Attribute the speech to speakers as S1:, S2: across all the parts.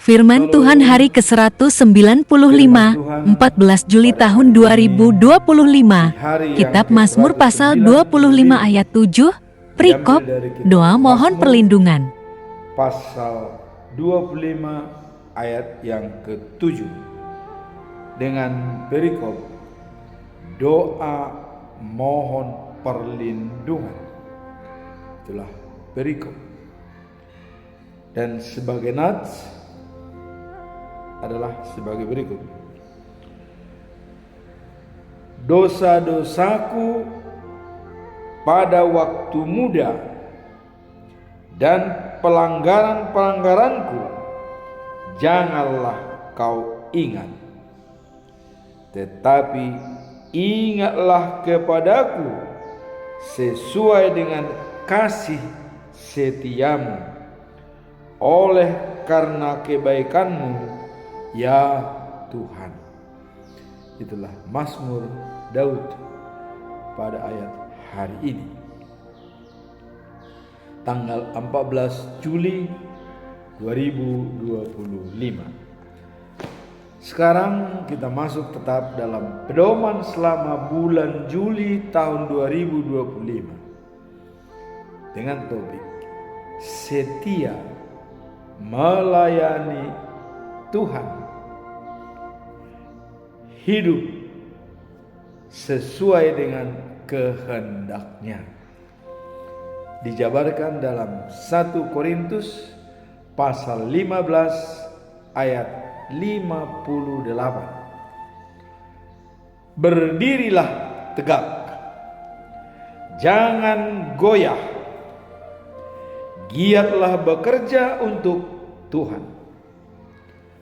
S1: Firman Tuhan hari ke-195, 14 Juli tahun 2025. Kitab Mazmur pasal 25 ayat 7, perikop, doa mohon perlindungan.
S2: Pasal 25 ayat yang ke-7 dengan perikop doa mohon perlindungan. Itulah perikop. Dan sebagai nats adalah sebagai berikut. Dosa-dosaku pada waktu muda dan pelanggaran-pelanggaranku janganlah kau ingat. Tetapi ingatlah kepadaku sesuai dengan kasih setiamu, oleh karena kebaikanmu ya Tuhan. Itulah Mazmur Daud pada ayat hari ini, tanggal 14 Juli 2025. Sekarang kita masuk tetap dalam pedoman selama bulan Juli tahun 2025 dengan topik setia melayani Tuhan, hidup sesuai dengan kehendaknya. Dijabarkan dalam 1 Korintus pasal 15 ayat 58. Berdirilah tegak, jangan goyah, giatlah bekerja untuk Tuhan,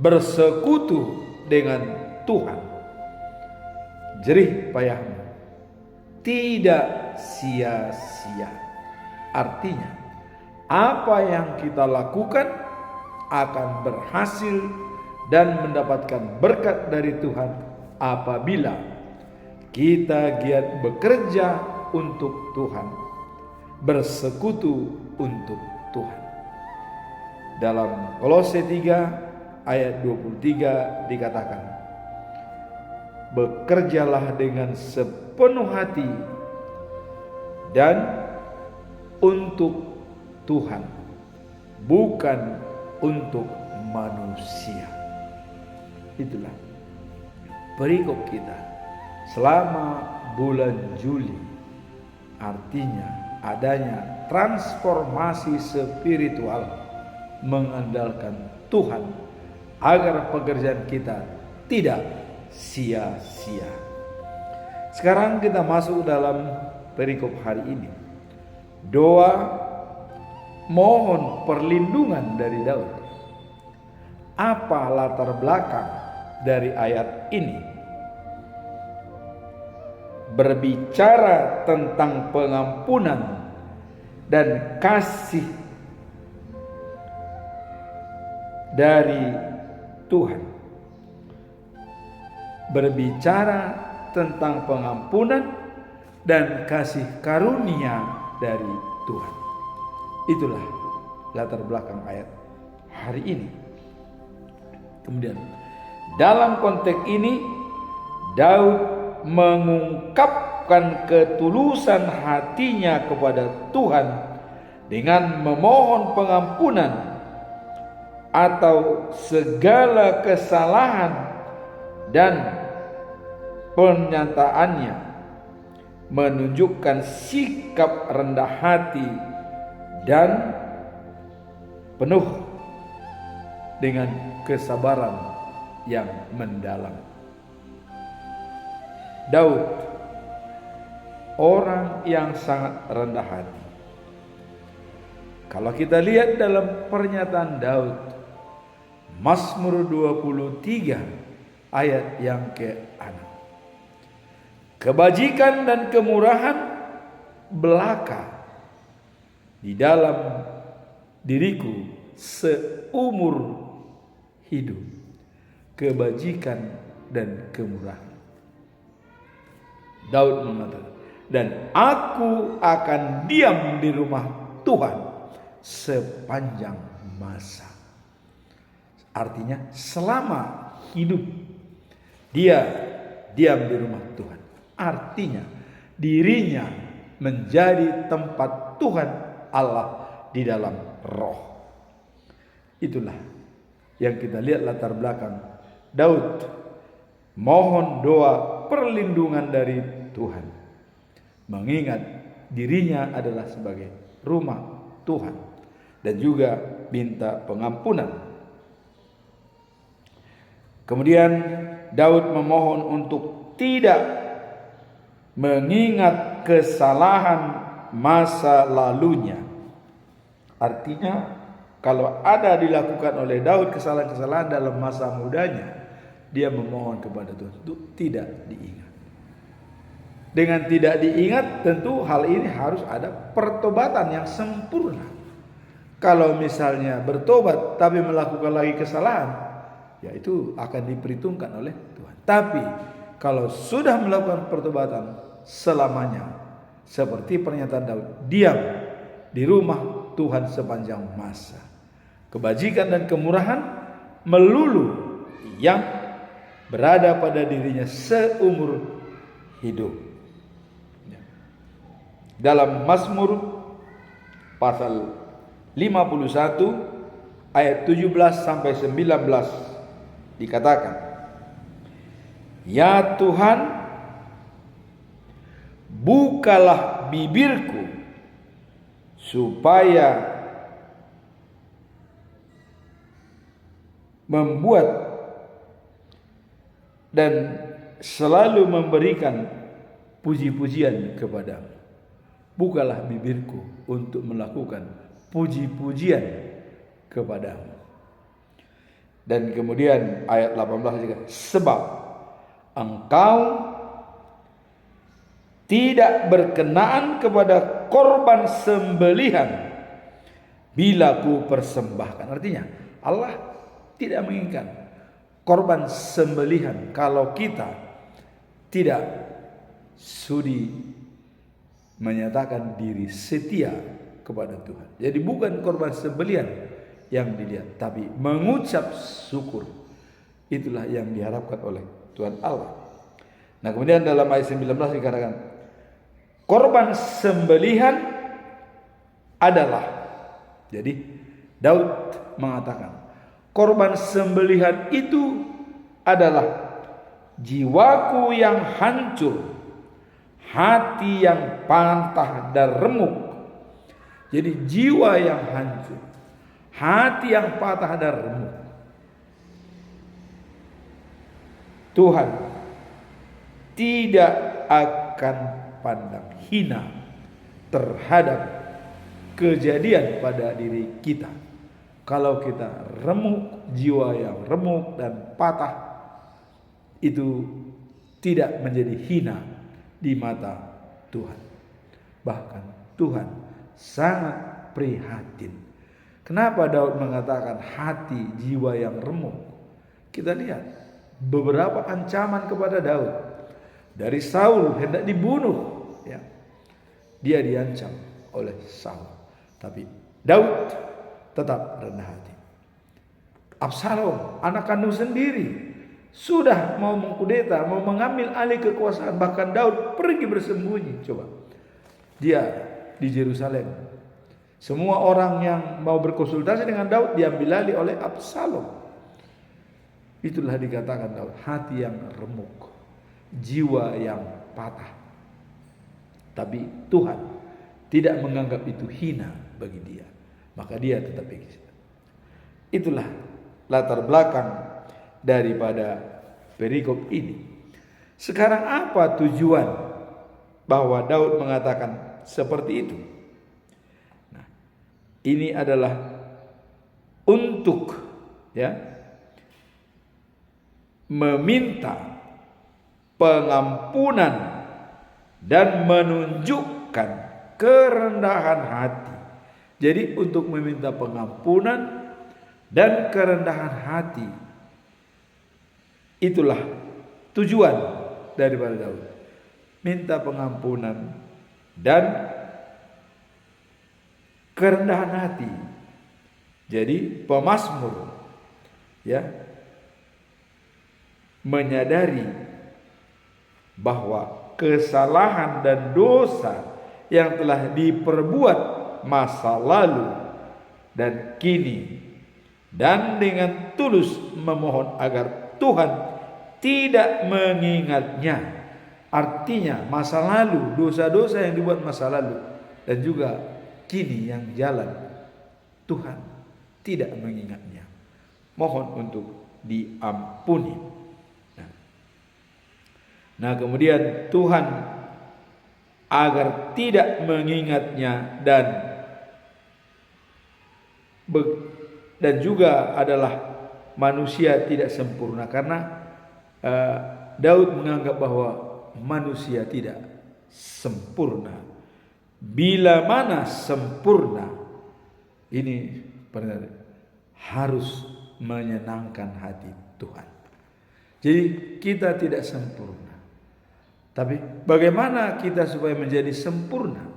S2: bersekutu dengan Tuhan. Jerih payahmu tidak sia-sia. Artinya, apa yang kita lakukan akan berhasil dan mendapatkan berkat dari Tuhan apabila kita giat bekerja untuk Tuhan, bersekutu untuk Tuhan. Dalam Kolose 3 ayat 23 dikatakan, bekerjalah dengan sepenuh hati dan untuk Tuhan, bukan untuk manusia. Itulah perikop kita selama bulan Juli. Artinya adanya transformasi spiritual mengandalkan Tuhan agar pekerjaan kita tidak sia-sia. Sekarang kita masuk dalam perikop hari ini. Doa mohon perlindungan dari Daud. Apa latar belakang dari ayat ini? Berbicara tentang pengampunan dan kasih dari Tuhan. Berbicara tentang pengampunan dan kasih karunia dari Tuhan. Itulah latar belakang ayat hari ini. Kemudian dalam konteks ini Daud mengungkapkan ketulusan hatinya kepada Tuhan dengan memohon pengampunan atau segala kesalahan, dan pernyataannya menunjukkan sikap rendah hati dan penuh dengan kesabaran yang mendalam. Daud orang yang sangat rendah hati. Kalau kita lihat dalam pernyataan Daud, Mazmur 23 ayat yang ke-6. Kebajikan dan kemurahan belaka di dalam diriku seumur hidup. Kebajikan dan kemurahan. Daud mengatakan, dan aku akan diam di rumah Tuhan sepanjang masa. Artinya selama hidup dia diam di rumah Tuhan. Artinya dirinya menjadi tempat Tuhan Allah di dalam roh. Itulah yang kita lihat latar belakang Daud mohon doa perlindungan dari Tuhan, mengingat dirinya adalah sebagai rumah Tuhan, dan juga minta pengampunan. Kemudian Daud memohon untuk tidak mengingat kesalahan masa lalunya. Artinya kalau ada dilakukan oleh Daud kesalahan-kesalahan dalam masa mudanya, dia memohon kepada Tuhan untuk tidak diingat. Dengan tidak diingat, tentu hal ini harus ada pertobatan yang sempurna. Kalau misalnya bertobat tapi melakukan lagi kesalahan, ya itu akan diperhitungkan oleh Tuhan. Tapi kalau sudah melakukan pertobatan selamanya, seperti pernyataan Daud, diam di rumah Tuhan sepanjang masa. Kebajikan dan kemurahan melulu yang berada pada dirinya seumur hidup. Dalam Mazmur pasal 51 ayat 17 sampai 19 dikatakan, "Ya Tuhan, bukalah bibirku supaya membuat dan selalu memberikan puji-pujian kepadamu." Bukalah bibirku untuk melakukan puji-pujian kepadamu. Dan kemudian ayat 18 juga, "Sebab engkau tidak berkenaan kepada korban sembelihan bila ku persembahkan." Artinya Allah tidak menginginkan korban sembelihan kalau kita tidak sudi menyatakan diri setia kepada Tuhan. Jadi bukan korban sembelihan yang dilihat, tapi mengucap syukur. Itulah yang diharapkan oleh Tuhan Allah. Nah, kemudian dalam ayat 19 dikatakan, korban sembelihan adalah, jadi Daud mengatakan, korban sembelihan itu adalah jiwaku yang hancur, hati yang patah dan remuk. Jadi jiwa yang hancur, hati yang patah dan remuk, Tuhan tidak akan pandang hina terhadap kejadian pada diri kita. Kalau kita remuk, jiwa yang remuk dan patah, itu tidak menjadi hina di mata Tuhan. Bahkan Tuhan sangat prihatin. Kenapa Daud mengatakan hati jiwa yang remuk? Kita lihat beberapa ancaman kepada Daud. Dari Saul hendak dibunuh, ya. Dia diancam oleh Saul. Tapi Daud tetap rendah hati. Absalom, anak kandung sendiri, sudah mau mengkudeta, mau mengambil alih kekuasaan. Bahkan Daud pergi bersembunyi. Coba, dia di Yerusalem. Semua orang yang mau berkonsultasi dengan Daud diambil alih oleh Absalom. Itulah dikatakan Daud, hati yang remuk, jiwa yang patah. Tapi Tuhan tidak menganggap itu hina bagi dia, maka dia tetap begitu. Itulah latar belakang daripada perikop ini. Sekarang apa tujuan bahwa Daud mengatakan seperti itu? Nah, ini adalah untuk, ya, meminta pengampunan dan menunjukkan kerendahan hati. Jadi untuk meminta pengampunan dan kerendahan hati, itulah tujuan daripada Daud. Minta pengampunan dan kerendahan hati. Jadi pemazmur ya, menyadari bahwa kesalahan dan dosa yang telah diperbuat masa lalu dan kini, dan dengan tulus memohon agar Tuhan tidak mengingatnya. Artinya masa lalu, dosa-dosa yang dibuat masa lalu dan juga kini yang jalan, Tuhan tidak mengingatnya. Mohon untuk diampuni. Nah, kemudian Tuhan agar tidak mengingatnya dan juga adalah manusia tidak sempurna, karena Daud menganggap bahwa manusia tidak sempurna. Bila mana sempurna, ini harus menyenangkan hati Tuhan. Jadi kita tidak sempurna, tapi bagaimana kita supaya menjadi sempurna?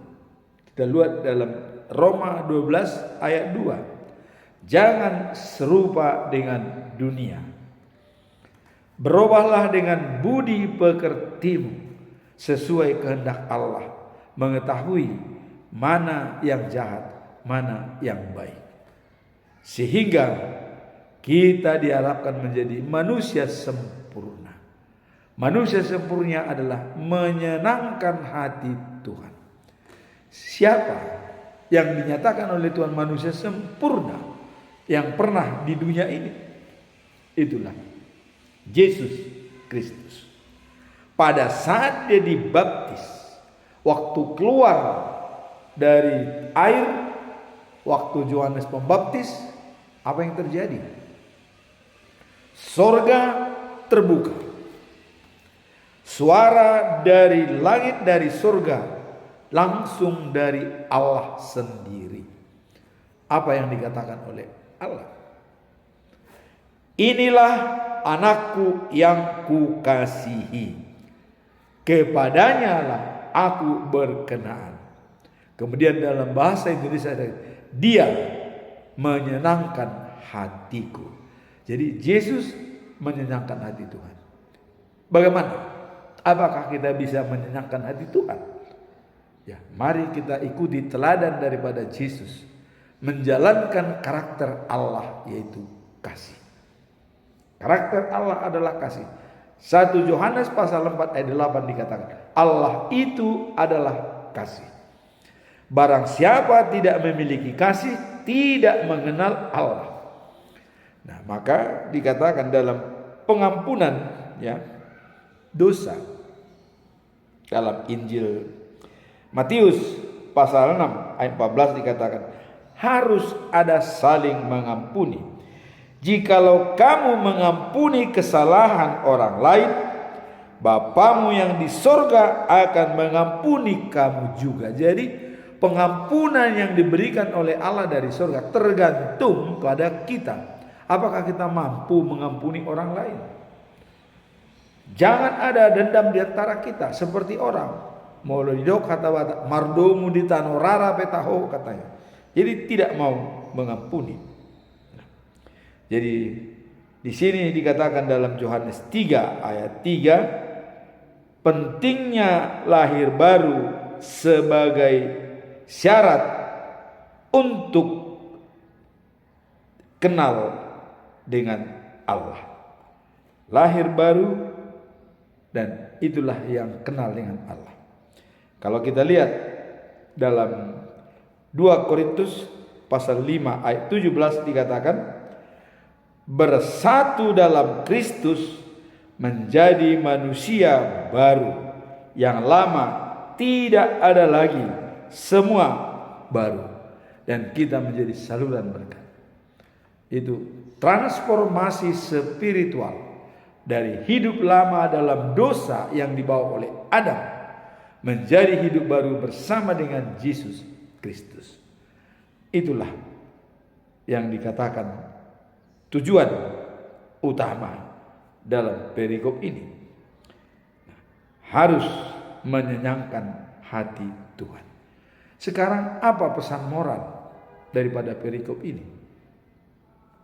S2: Kita lihat dalam Roma 12 ayat 2. Jangan serupa dengan dunia. Berubahlah dengan budi pekertimu sesuai kehendak Allah, mengetahui mana yang jahat, mana yang baik. Sehingga kita diharapkan menjadi manusia sempurna. Manusia sempurna adalah menyenangkan hati Tuhan. Siapa yang dinyatakan oleh Tuhan manusia sempurna yang pernah di dunia ini? Itulah Yesus Kristus. Pada saat dia dibaptis, waktu keluar dari air, waktu Yohanes Pembaptis, apa yang terjadi? Sorga terbuka. Suara dari langit, dari surga, langsung dari Allah sendiri. Apa yang dikatakan oleh Allah? Inilah anakku yang kukasihi, kepadanya lah aku berkenan. Kemudian dalam bahasa Indonesia ada, dia menyenangkan hatiku. Jadi Yesus menyenangkan hati Tuhan. Bagaimana? Apakah kita bisa menyenangkan hati Tuhan? Ya, mari kita ikuti teladan daripada Yesus, menjalankan karakter Allah, yaitu kasih. Karakter Allah adalah kasih. 1 Yohanes pasal 4 ayat 8 dikatakan, Allah itu adalah kasih. Barang siapa tidak memiliki kasih, tidak mengenal Allah. Nah, maka dikatakan dalam pengampunan, ya, dosa dalam Injil Matius pasal 6 ayat 14 dikatakan, harus ada saling mengampuni. Jikalau kamu mengampuni kesalahan orang lain, Bapamu yang di sorga akan mengampuni kamu juga. Jadi pengampunan yang diberikan oleh Allah dari sorga tergantung pada kita. Apakah kita mampu mengampuni orang lain? Jangan ada dendam di antara kita seperti orang Molodok kata mardomu di tanorara petaho katanya. Jadi tidak mau mengampuni. Jadi di sini dikatakan dalam Yohanes 3 ayat 3, pentingnya lahir baru sebagai syarat untuk kenal dengan Allah. Lahir baru, dan itulah yang kenal dengan Allah. Kalau kita lihat dalam 2 Korintus pasal 5 ayat 17 dikatakan, bersatu dalam Kristus menjadi manusia baru, yang lama tidak ada lagi, semua baru, dan kita menjadi saluran berkat. Itu transformasi spiritual dari hidup lama dalam dosa yang dibawa oleh Adam menjadi hidup baru bersama dengan Yesus Kristus. Itulah yang dikatakan tujuan utama dalam perikop ini. Harus menyenangkan hati Tuhan. Sekarang apa pesan moral daripada perikop ini?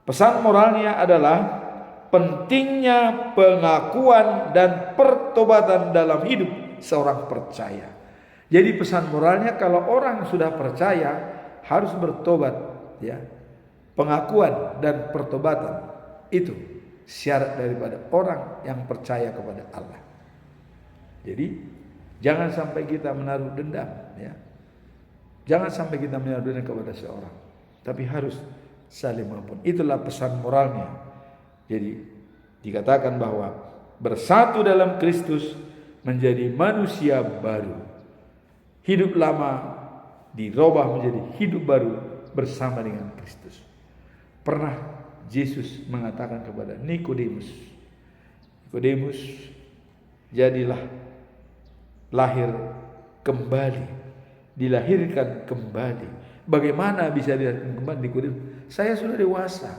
S2: Pesan moralnya adalah pentingnya pengakuan dan pertobatan dalam hidup seorang percaya. Jadi pesan moralnya, kalau orang sudah percaya harus bertobat, ya. Pengakuan dan pertobatan itu syarat daripada orang yang percaya kepada Allah. Jadi jangan sampai kita menaruh dendam, ya. Jangan sampai kita menaruh dendam kepada seorang, tapi harus saling mengampuni. Itulah pesan moralnya. Jadi dikatakan bahwa bersatu dalam Kristus menjadi manusia baru. Hidup lama dirubah menjadi hidup baru bersama dengan Kristus. Pernah Yesus mengatakan kepada Nikodemus, Nikodemus, jadilah lahir kembali, dilahirkan kembali. Bagaimana bisa dilahirkan kembali? Nikodemus, saya sudah dewasa,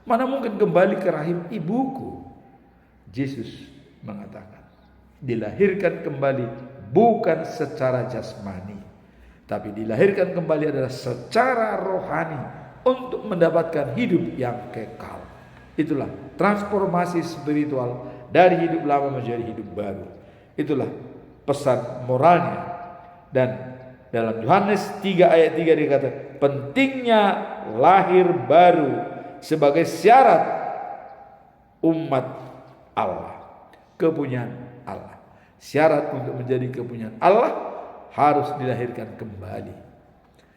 S2: mana mungkin kembali ke rahim ibuku? Yesus mengatakan, dilahirkan kembali bukan secara jasmani, tapi dilahirkan kembali adalah secara rohani untuk mendapatkan hidup yang kekal. Itulah transformasi spiritual dari hidup lama menjadi hidup baru. Itulah pesan moralnya. Dan dalam Yohanes 3 ayat 3 dikatakan pentingnya lahir baru sebagai syarat umat Allah, kepunyaan Allah. Syarat untuk menjadi kepunyaan Allah harus dilahirkan kembali.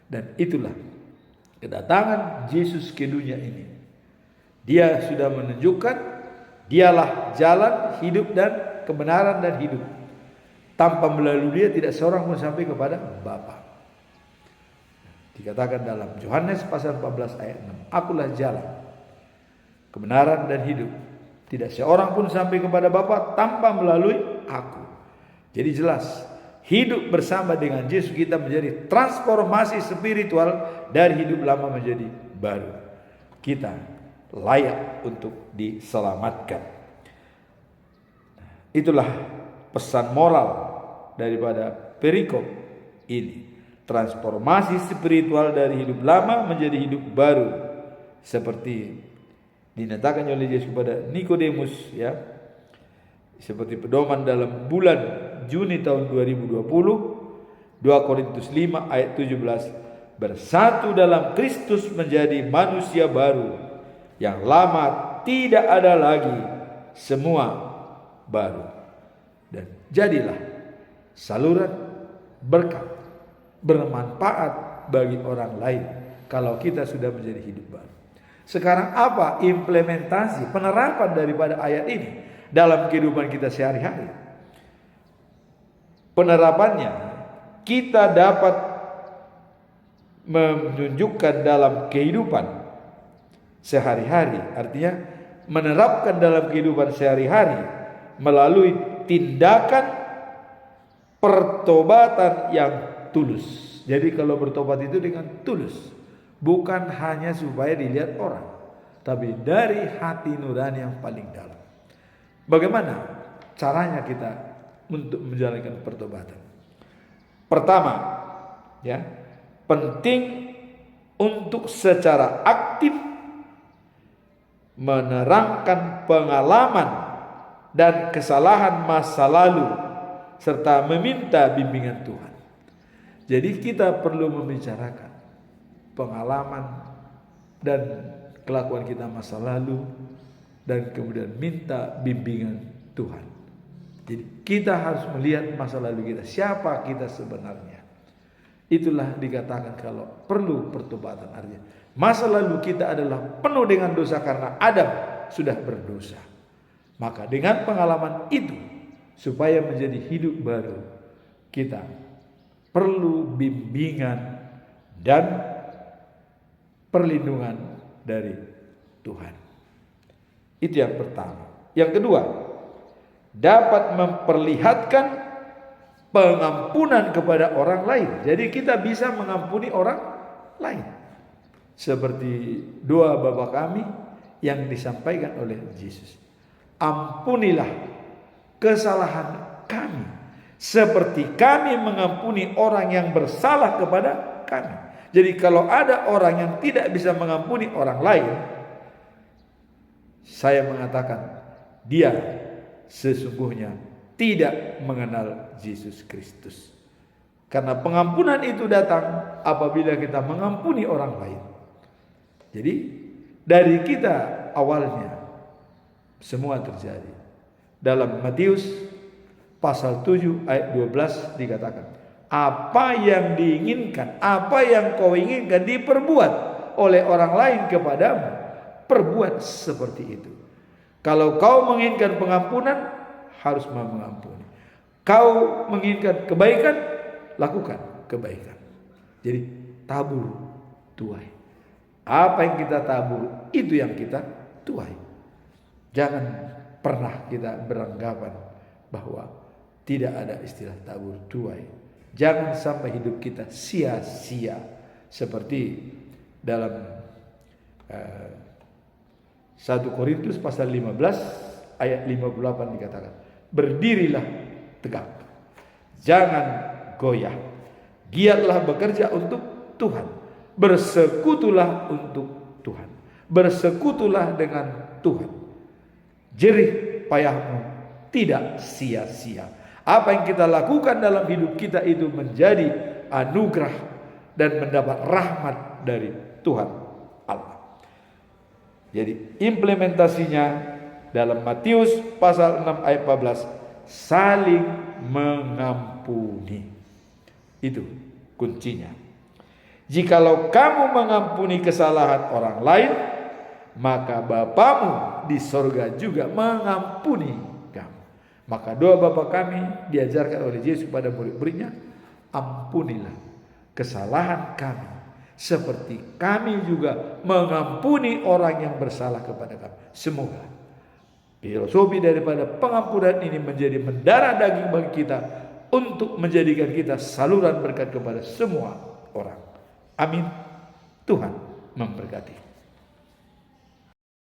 S2: Dan itulah kedatangan Yesus ke dunia ini. Dia sudah menunjukkan dialah jalan, hidup dan kebenaran dan hidup. Tanpa melalui dia tidak seorang pun sampai kepada Bapa. Dikatakan dalam Yohanes pasal 14 ayat 6, akulah jalan, kebenaran dan hidup. Tidak seorang pun sampai kepada Bapa tanpa melalui aku. Jadi jelas, hidup bersama dengan Yesus kita menjadi transformasi spiritual dari hidup lama menjadi baru. Kita layak untuk diselamatkan. Itulah pesan moral daripada perikop ini. Transformasi spiritual dari hidup lama menjadi hidup baru. Seperti dinyatakan oleh Yesus kepada Nikodemus, ya. Seperti pedoman dalam bulan Juni tahun 2020, 2 Korintus 5 ayat 17, bersatu dalam Kristus menjadi manusia baru, yang lama tidak ada lagi, semua baru. Dan jadilah saluran berkat, bermanfaat bagi orang lain kalau kita sudah menjadi hidup baru. Sekarang apa implementasi penerapan daripada ayat ini dalam kehidupan kita sehari-hari? Penerapannya kita dapat menunjukkan dalam kehidupan sehari-hari, artinya menerapkan dalam kehidupan sehari-hari melalui tindakan pertobatan yang tulus. Jadi kalau bertobat itu dengan tulus, bukan hanya supaya dilihat orang, tapi dari hati nurani yang paling dalam. Bagaimana caranya kita untuk menjalankan pertobatan? Pertama, ya, penting untuk secara aktif menerangkan pengalaman dan kesalahan masa lalu serta meminta bimbingan Tuhan. Jadi kita perlu membicarakan pengalaman dan kelakuan kita masa lalu dan kemudian minta bimbingan Tuhan. Jadi kita harus melihat masa lalu kita, siapa kita sebenarnya. Itulah dikatakan kalau perlu pertobatan, artinya masa lalu kita adalah penuh dengan dosa karena Adam sudah berdosa. Maka dengan pengalaman itu, supaya menjadi hidup baru, kita perlu bimbingan dan perlindungan dari Tuhan. Itu yang pertama. Yang kedua, dapat memperlihatkan pengampunan kepada orang lain. Jadi kita bisa mengampuni orang lain. Seperti doa Bapa kami yang disampaikan oleh Yesus. Ampunilah kesalahan kami seperti kami mengampuni orang yang bersalah kepada kami. Jadi kalau ada orang yang tidak bisa mengampuni orang lain, saya mengatakan dia sesungguhnya tidak mengenal Yesus Kristus. Karena pengampunan itu datang apabila kita mengampuni orang lain. Jadi dari kita awalnya semua terjadi. Dalam Matius pasal 7 ayat 12 dikatakan, apa yang diinginkan, apa yang kau inginkan diperbuat oleh orang lain kepadamu, perbuat seperti itu. Kalau kau menginginkan pengampunan, harus mau mengampuni. Kau menginginkan kebaikan, lakukan kebaikan. Jadi tabur tuai. Apa yang kita tabur, itu yang kita tuai. Jangan pernah kita beranggapan bahwa tidak ada istilah tabur tuai. Jangan sampai hidup kita sia-sia. Seperti dalam 1 Korintus pasal 15 ayat 58 dikatakan, berdirilah tegak, jangan goyah, giatlah bekerja untuk Tuhan, bersekutulah untuk Tuhan, bersekutulah dengan Tuhan. Jerih payahmu tidak sia-sia. Apa yang kita lakukan dalam hidup kita itu menjadi anugerah dan mendapat rahmat dari Tuhan Allah. Jadi implementasinya dalam Matius pasal 6 ayat 14, saling mengampuni. Itu kuncinya. Jikalau kamu mengampuni kesalahan orang lain, maka Bapamu di sorga juga mengampuni kamu. Maka doa Bapa kami diajarkan oleh Yesus kepada murid-muridnya, ampunilah kesalahan kami seperti kami juga mengampuni orang yang bersalah kepada kami. Semoga filosofi daripada pengampunan ini menjadi mendarah daging bagi kita untuk menjadikan kita saluran berkat kepada semua orang. Amin. Tuhan memberkati.